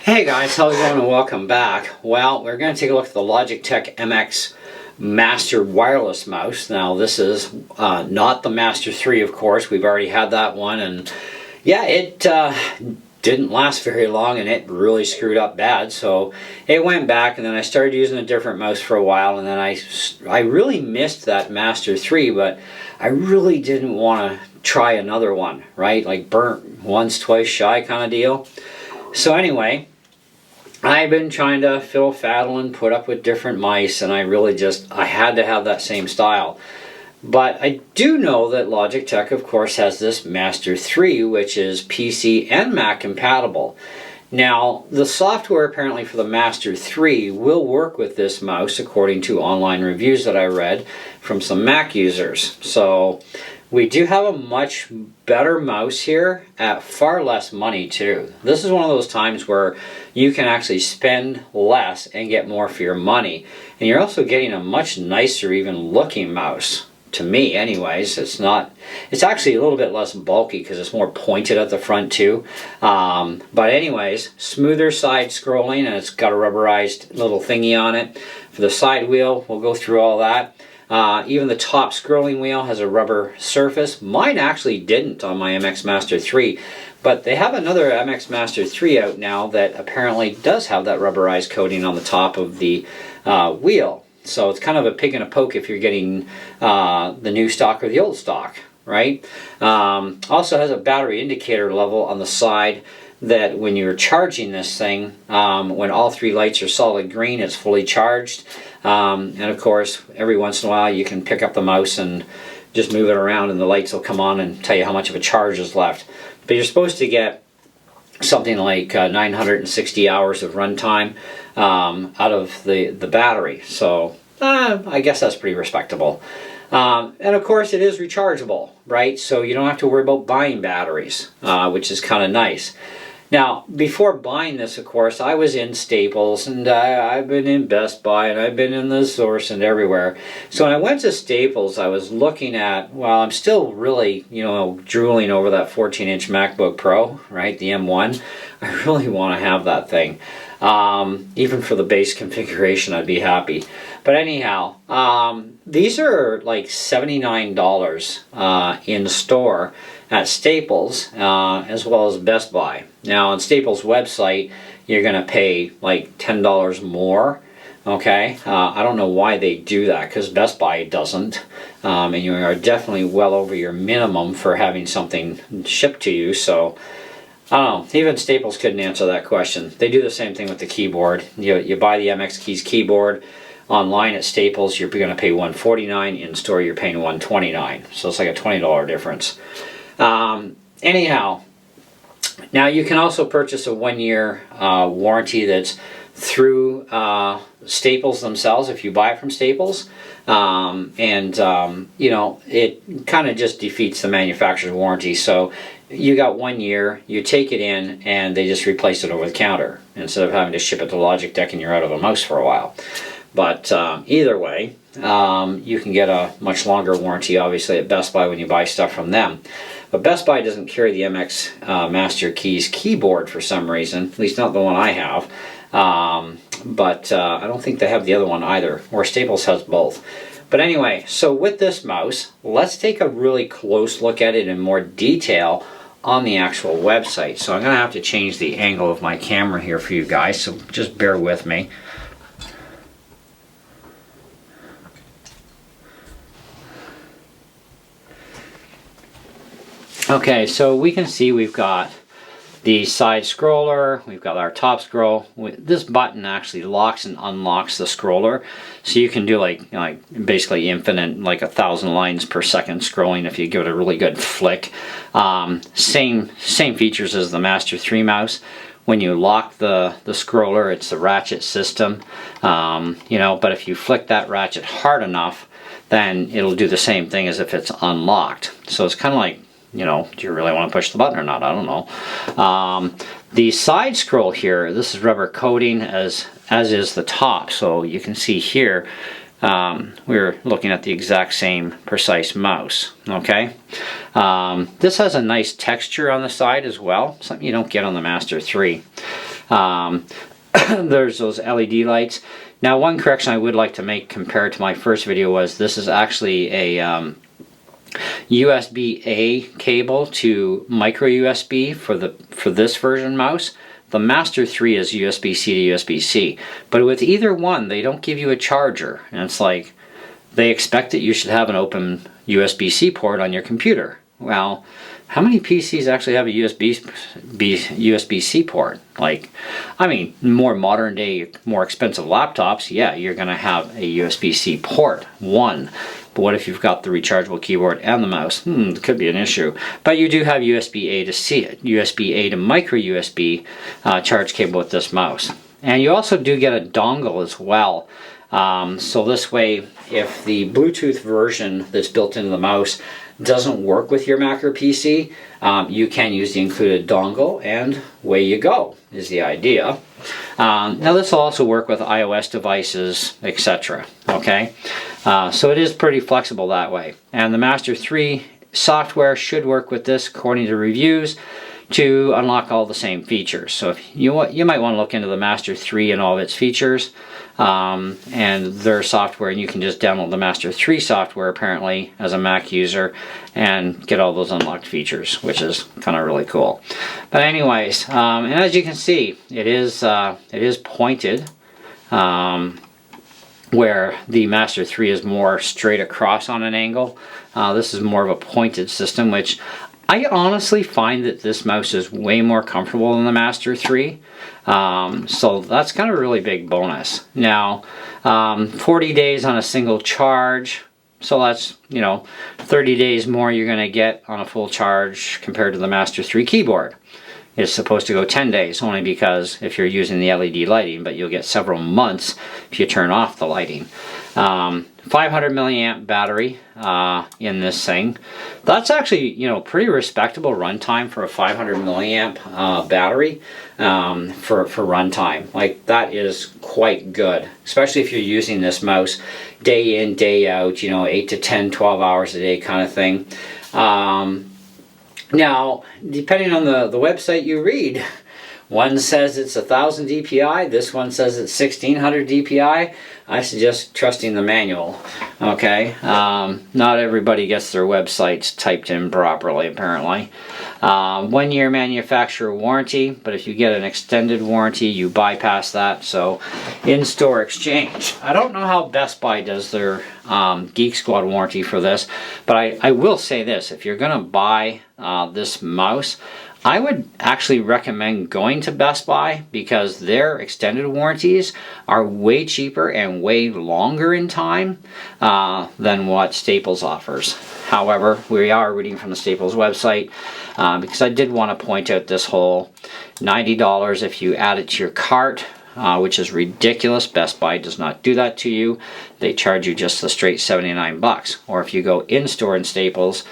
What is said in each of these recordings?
Hey guys, how's it going and welcome back. Well, we're going to take a look at the Logitech MX Master wireless mouse. Now this is not the Master 3, of course. We've already had that one, and yeah, it didn't last very long and it really screwed up bad. So it went back, and then I started using a different mouse for a while, and then I really missed that Master 3, but I really didn't want to try another one, right? Like burnt once, twice shy kind of deal. So anyway, I've been trying to fiddle faddle and put up with different mice, and I had to have that same style. But I do know that Logitech, of course, has this Master 3, which is PC and Mac compatible. Now, the software apparently for the Master 3 will work with this mouse, according to online reviews that I read from some Mac users. So we do have a much better mouse here at far less money too. This is one of those times where you can actually spend less and get more for your money. And you're also getting a much nicer even looking mouse. To me anyways. It's actually a little bit less bulky because it's more pointed at the front too. But anyways, smoother side scrolling, and it's got a rubberized little thingy on it. For the side wheel, we'll go through all that. Even the top scrolling wheel has a rubber surface. Mine actually didn't on my MX Master 3, but they have another MX Master 3 out now that apparently does have that rubberized coating on the top of the wheel. So it's kind of a pig and a poke if you're getting the new stock or the old stock, right? Also has a battery indicator level on the side that when you're charging this thing, when all three lights are solid green, it's fully charged. And of course, every once in a while you can pick up the mouse and just move it around and the lights will come on and tell you how much of a charge is left. But you're supposed to get something like 960 hours of runtime out of the battery. So I guess that's pretty respectable. And of course it is rechargeable, right? So you don't have to worry about buying batteries, which is kind of nice. Now, before buying this, of course, I was in Staples, and I've been in Best Buy, and I've been in the Source and everywhere. So when I went to Staples, I was looking at, well, I'm still really, drooling over that 14-inch MacBook Pro, right, the M1. I really want to have that thing. Even for the base configuration, I'd be happy. But anyhow, these are like $79 in store at Staples, as well as Best Buy. Now on Staples website, you're going to pay like $10 more. Okay, I don't know why they do that, because Best Buy doesn't, and you are definitely well over your minimum for having something shipped to you. So I don't know, even Staples couldn't answer that question. They do the same thing with the keyboard. You buy the MX Keys keyboard online at Staples, you're going to pay $149. In store, you're paying $129. So it's like a $20 difference. Anyhow, now you can also purchase a 1-year warranty that's through Staples themselves if you buy it from Staples. It kind of just defeats the manufacturer's warranty. So you got 1 year, you take it in, and they just replace it over the counter instead of having to ship it to Logitech and you're out of a mouse for a while. But either way, you can get a much longer warranty, obviously, at Best Buy when you buy stuff from them. But Best Buy doesn't carry the MX Master Keys keyboard for some reason, at least not the one I have. But I don't think they have the other one either, or Staples has both. But anyway, so with this mouse, let's take a really close look at it in more detail on the actual website. So I'm going to have to change the angle of my camera here for you guys, so just bear with me. Okay, so we can see we've got the side scroller, we've got our top scroll. This button actually locks and unlocks the scroller, so you can do like basically infinite, like 1,000 lines per second scrolling if you give it a really good flick. Same features as the Master 3 mouse. When you lock the scroller, it's the ratchet system, but if you flick that ratchet hard enough, then it'll do the same thing as if it's unlocked. So it's kind of like, do you really want to push the button or not? I don't know. The side scroll here, this is rubber coating as is the top. So you can see here, we're looking at the exact same precise mouse. Okay. This has a nice texture on the side as well, something you don't get on the Master 3. There's those LED lights. Now, one correction I would like to make compared to my first video was this is actually a USB-A cable to micro USB for this version mouse. The Master 3 is USB-C to USB-C, but with either one they don't give you a charger, and it's like they expect that you should have an open USB-C port on your computer. Well, how many PCs actually have a USB-C port? Like, I mean, more modern day, more expensive laptops, yeah, you're going to have a USB-C port, one. But what if you've got the rechargeable keyboard and the mouse? It could be an issue. But you do have USB-A to C, USB-A to micro USB charge cable with this mouse. And you also do get a dongle as well. So this way, if the Bluetooth version that's built into the mouse doesn't work with your Mac or PC, you can use the included dongle, and away you go, is the idea. Now this will also work with iOS devices, etc. Okay, so it is pretty flexible that way. And the Master 3 software should work with this, according to reviews, to unlock all the same features. So if you might want to look into the Master 3 and all of its features and their software, and you can just download the Master 3 software apparently as a Mac user and get all those unlocked features, which is kind of really cool. But anyways, and as you can see, it is pointed, where the Master 3 is more straight across on an angle. This is more of a pointed system, which I honestly find that this mouse is way more comfortable than the Master 3. So that's kind of a really big bonus. Now, 40 days on a single charge. So that's, 30 days more you're going to get on a full charge compared to the Master 3 keyboard. It's supposed to go 10 days, only because if you're using the LED lighting, but you'll get several months if you turn off the lighting. 500 milliamp battery in this thing. That's actually, pretty respectable runtime for a 500 milliamp battery for runtime. Like, that is quite good, especially if you're using this mouse day in, day out, 8 to 10, 12 hours a day kind of thing. Now, depending on the website you read, one says it's 1000 DPI, this one says it's 1600 DPI. I suggest trusting the manual, okay? Not everybody gets their websites typed in properly, apparently. 1 year manufacturer warranty, but if you get an extended warranty, you bypass that, so in-store exchange. I don't know how Best Buy does their Geek Squad warranty for this, but I will say this: if you're gonna buy this mouse, I would actually recommend going to Best Buy, because their extended warranties are way cheaper and way longer in time than what Staples offers. However, we are reading from the Staples website because I did want to point out this whole $90 if you add it to your cart, which is ridiculous. Best Buy does not do that to you. They charge you just the straight $79. Or if you go in-store in Staples,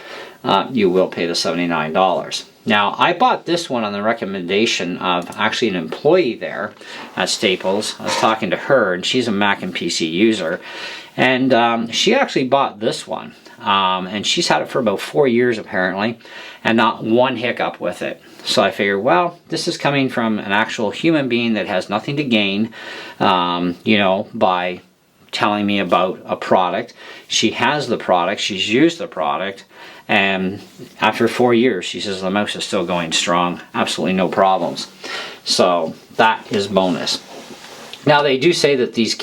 you will pay the $79. Now, I bought this one on the recommendation of actually an employee there at Staples. I was talking to her, and she's a Mac and PC user, and she actually bought this one, and she's had it for about 4 years apparently, and not one hiccup with it. So I figured, well, this is coming from an actual human being that has nothing to gain, by telling me about a product. She has the product, she's used the product, and after 4 years, she says the mouse is still going strong, absolutely no problems. So that is bonus. Now, they do say that these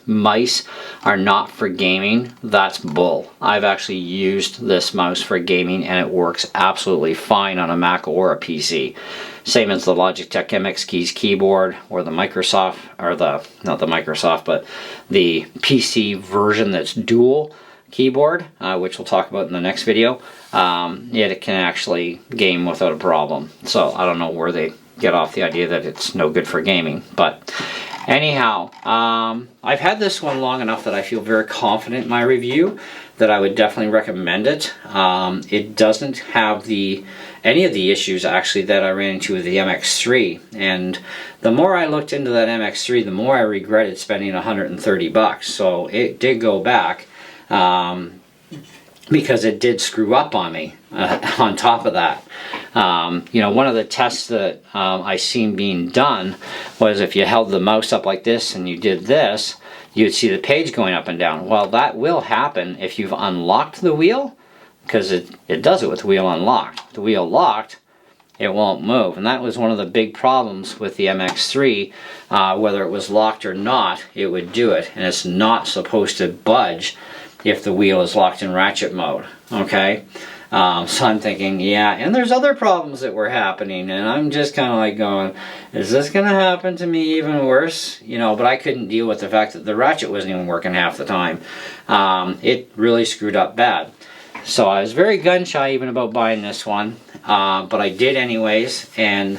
mice are not for gaming. That's bull. I've actually used this mouse for gaming, and it works absolutely fine on a Mac or a PC. Same as the Logitech MX Keys keyboard, or the Microsoft, or not the Microsoft, but the PC version that's dual keyboard, which we'll talk about in the next video. It can actually game without a problem. So I don't know where they get off the idea that it's no good for gaming, but anyhow, I've had this one long enough that I feel very confident in my review that I would definitely recommend it. It doesn't have any of the issues actually that I ran into with the MX3, and the more I looked into that MX3, the more I regretted spending $130. So it did go back, because it did screw up on me on top of that. You know, one of the tests that I seen being done was if you held the mouse up like this and you did this, you'd see the page going up and down. Well, that will happen if you've unlocked the wheel, because it does it with the wheel unlocked. With the wheel locked, it won't move. And that was one of the big problems with the MX3. Whether it was locked or not, it would do it. And it's not supposed to budge if the wheel is locked in ratchet mode. Okay? So I'm thinking, yeah, and there's other problems that were happening, and I'm just kind of like going, is this going to happen to me even worse? You know, but I couldn't deal with the fact that the ratchet wasn't even working half the time. It really screwed up bad. So I was very gun shy even about buying this one, but I did anyways, and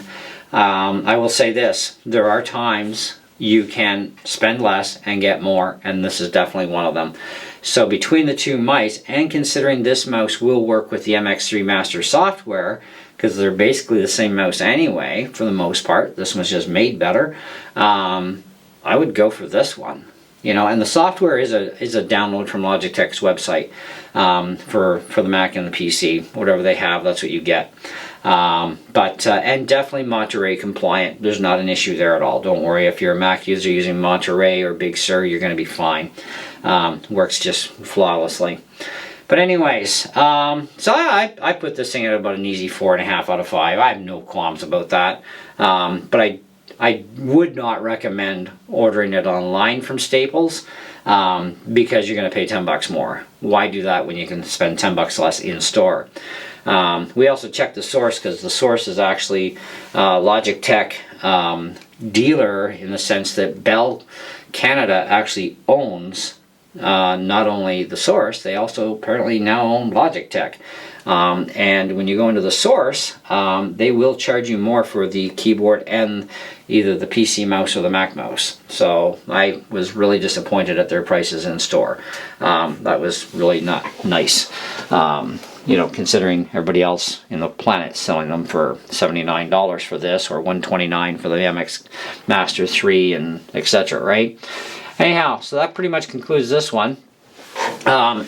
I will say this, there are times you can spend less and get more, and this is definitely one of them. So between the two mice, and considering this mouse will work with the MX3 Master software, because they're basically the same mouse anyway, for the most part, this one's just made better, I would go for this one. You know, and the software is a download from Logitech's website for the Mac and the PC. Whatever they have, that's what you get. And definitely Monterey compliant. There's not an issue there at all. Don't worry, if you're a Mac user using Monterey or Big Sur, you're going to be fine. Works just flawlessly. But anyways, so I put this thing at about an easy 4.5 out of 5. I have no qualms about that. But I would not recommend ordering it online from Staples because you're going to pay $10 more. Why do that when you can spend $10 less in store? We also checked the source, because the source is actually Logitech dealer, in the sense that Bell Canada actually owns not only the source, they also apparently now own Logitech. And when you go into the source, they will charge you more for the keyboard and either the PC mouse or the Mac mouse. So I was really disappointed at their prices in store. That was really not nice. You know, considering everybody else in the planet selling them for $79 for this, or $129 for the MX Master 3, and etc., right? Anyhow, so that pretty much concludes this one.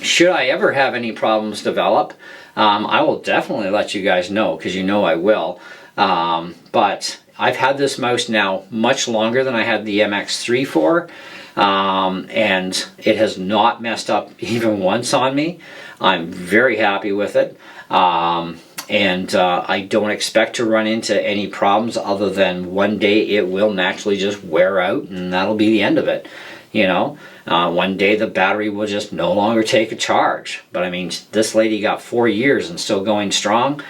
Should I ever have any problems develop, I will definitely let you guys know, because you know I will. But I've had this mouse now much longer than I had the MX3 for, and it has not messed up even once on me. I'm very happy with it, and I don't expect to run into any problems, other than one day it will naturally just wear out, and that'll be the end of it. You know, one day the battery will just no longer take a charge. But I mean, this lady got 4 years and still going strong.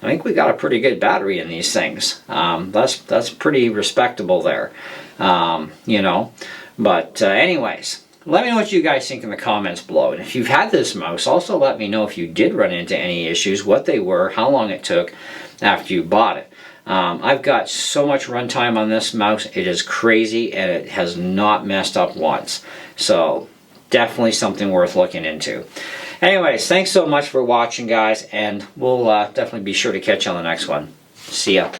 I think we got a pretty good battery in these things. That's pretty respectable there. You know, but anyways, let me know what you guys think in the comments below. And if you've had this mouse, also let me know if you did run into any issues, what they were, how long it took after you bought it. I've got so much runtime on this mouse, it is crazy, and it has not messed up once. So definitely something worth looking into. Anyways, thanks so much for watching, guys, and we'll definitely be sure to catch you on the next one. See ya.